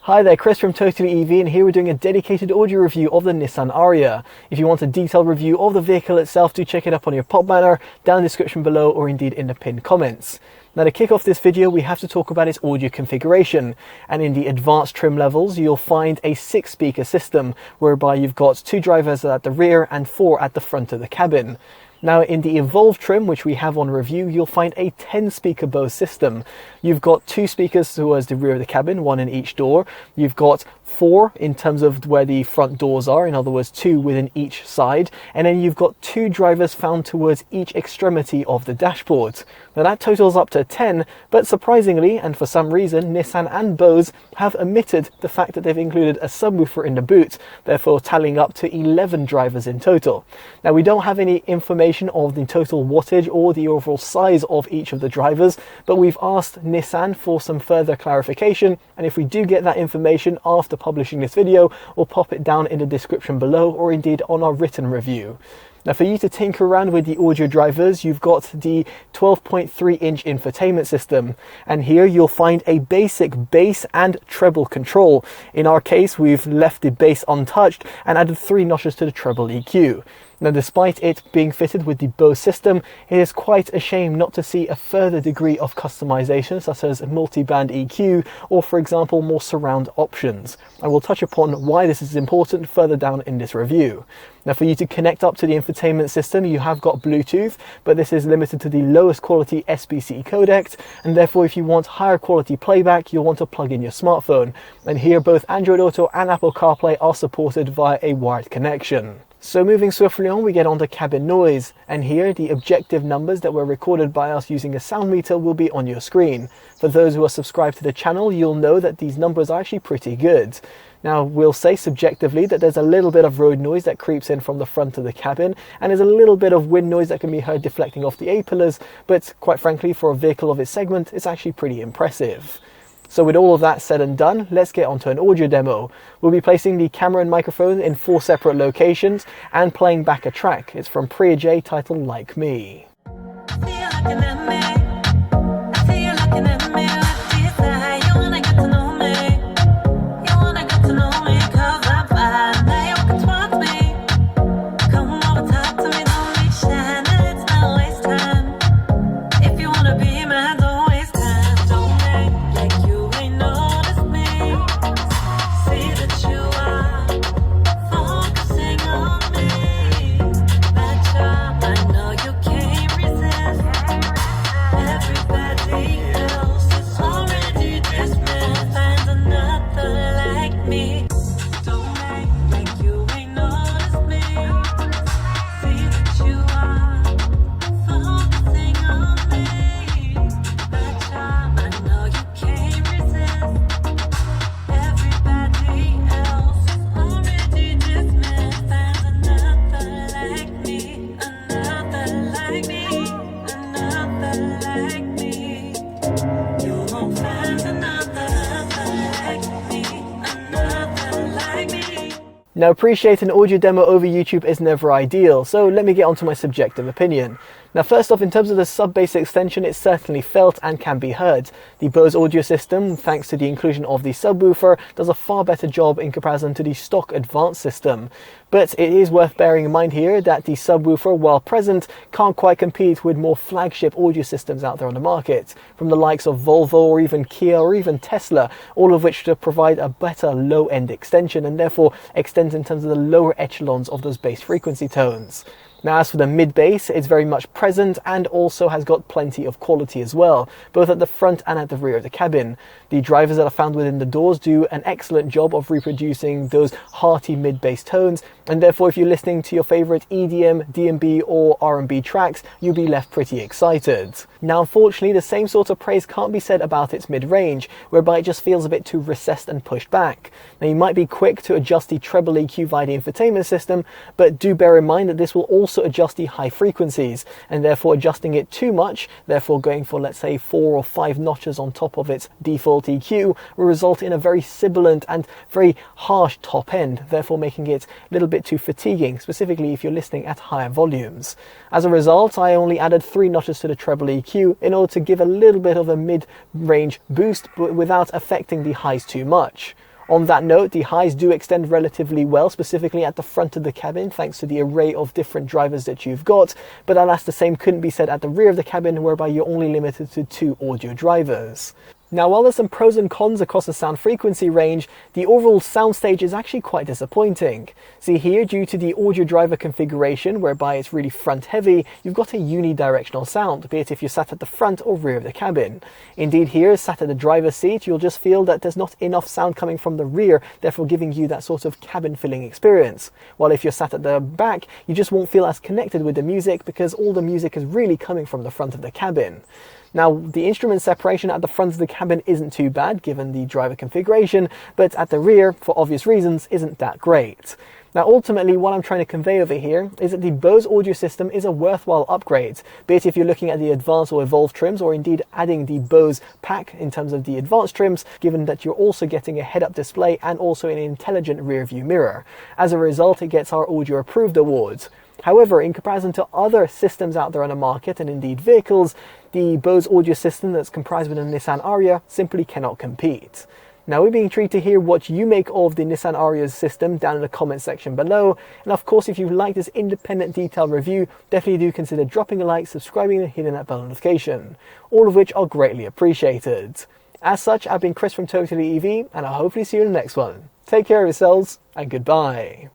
Hi there, Chris from TotallyEV, and here we're doing a dedicated audio review of the Nissan Ariya. If you want a detailed review of the vehicle itself, do check it up on your pop banner, down in the description below, or indeed in the pinned comments. Now, to kick off this video, we have to talk about its audio configuration, and in the advanced trim levels you'll find a 6-speaker system whereby you've got 2 drivers at the rear and 4 at the front of the cabin. Now, in the Evolved trim, which we have on review, you'll find a 10-speaker Bose system. You've got 2 speakers towards the rear of the cabin, 1 in each door. You've got 4 in terms of where the front doors are, in other words 2 within each side, and then you've got 2 drivers found towards each extremity of the dashboard. Now that totals up to 10, but surprisingly, and for some reason, Nissan and Bose have omitted the fact that they've included a subwoofer in the boot, therefore tallying up to 11 drivers in total. Now, we don't have any information of the total wattage or the overall size of each of the drivers, but we've asked Nissan for some further clarification, and if we do get that information after publishing this video, we'll pop it down in the description below, or indeed on our written review. Now, for you to tinker around with the audio drivers, you've got the 12.3-inch infotainment system, and here you'll find a basic bass and treble control. In our case, we've left the bass untouched and added 3 notches to the treble EQ. Now, despite it being fitted with the Bose system, it is quite a shame not to see a further degree of customization, such as multi-band EQ or, for example, more surround options. I will touch upon why this is important further down in this review. Now, for you to connect up to the infotainment system, you have got Bluetooth, but this is limited to the lowest quality SBC codec, and therefore if you want higher quality playback, you'll want to plug in your smartphone. And here both Android Auto and Apple CarPlay are supported via a wired connection. So moving swiftly on, we get onto cabin noise, and here the objective numbers that were recorded by us using a sound meter will be on your screen. For those who are subscribed to the channel, you'll know that these numbers are actually pretty good. Now, we'll say subjectively that there's a little bit of road noise that creeps in from the front of the cabin, and there's a little bit of wind noise that can be heard deflecting off the A-pillars, but quite frankly, for a vehicle of its segment, it's actually pretty impressive. So with all of that said and done, let's get onto an audio demo. We'll be placing the camera and microphone in 4 separate locations and playing back a track. It's from Priya J titled Like Me. Now, appreciate an audio demo over YouTube is never ideal, so let me get onto my subjective opinion. Now, first off, in terms of the sub-bass extension, it's certainly felt and can be heard. The Bose audio system, thanks to the inclusion of the subwoofer, does a far better job in comparison to the stock advanced system. But it is worth bearing in mind here that the subwoofer, while present, can't quite compete with more flagship audio systems out there on the market, from the likes of Volvo or even Kia or even Tesla, all of which to provide a better low-end extension and therefore extends in terms of the lower echelons of those bass frequency tones. Now, as for the mid-bass, it's very much present and also has got plenty of quality as well, both at the front and at the rear of the cabin. The drivers that are found within the doors do an excellent job of reproducing those hearty mid-bass tones, and therefore if you're listening to your favourite EDM, D&B or R&B tracks, you'll be left pretty excited. Now, unfortunately, the same sort of praise can't be said about its mid-range, whereby it just feels a bit too recessed and pushed back. Now, you might be quick to adjust the treble EQ via the infotainment system, but do bear in mind that this will also adjust the high frequencies, and therefore adjusting it too much, therefore going for, let's say, 4 or 5 notches on top of its default EQ, will result in a very sibilant and very harsh top end, therefore making it a little bit too fatiguing, specifically if you're listening at higher volumes. As a result, I only added 3 notches to the treble EQ in order to give a little bit of a mid-range boost, but without affecting the highs too much. On that note, the highs do extend relatively well, specifically at the front of the cabin, thanks to the array of different drivers that you've got, but alas, the same couldn't be said at the rear of the cabin, whereby you're only limited to 2 audio drivers. Now, while there's some pros and cons across the sound frequency range, the overall soundstage is actually quite disappointing. See here, due to the audio driver configuration, whereby it's really front heavy, you've got a unidirectional sound, be it if you're sat at the front or rear of the cabin. Indeed here, sat at the driver's seat, you'll just feel that there's not enough sound coming from the rear, therefore giving you that sort of cabin filling experience. While if you're sat at the back, you just won't feel as connected with the music because all the music is really coming from the front of the cabin. Now, the instrument separation at the front of the cabin isn't too bad given the driver configuration, but at the rear, for obvious reasons, isn't that great. Now, ultimately, what I'm trying to convey over here is that the Bose audio system is a worthwhile upgrade, be it if you're looking at the advanced or evolved trims, or indeed adding the Bose pack in terms of the advanced trims, given that you're also getting a head-up display and also an intelligent rear-view mirror. As a result, it gets our Audio Approved awards. However, in comparison to other systems out there on the market, and indeed vehicles, the Bose audio system that's comprised within the Nissan Ariya simply cannot compete. Now, we'd be intrigued to hear what you make of the Nissan Ariya's system down in the comment section below. And of course, if you like this independent detailed review, definitely do consider dropping a like, subscribing and hitting that bell notification, all of which are greatly appreciated. As such, I've been Chris from TotallyEV, and I'll hopefully see you in the next one. Take care of yourselves, and goodbye.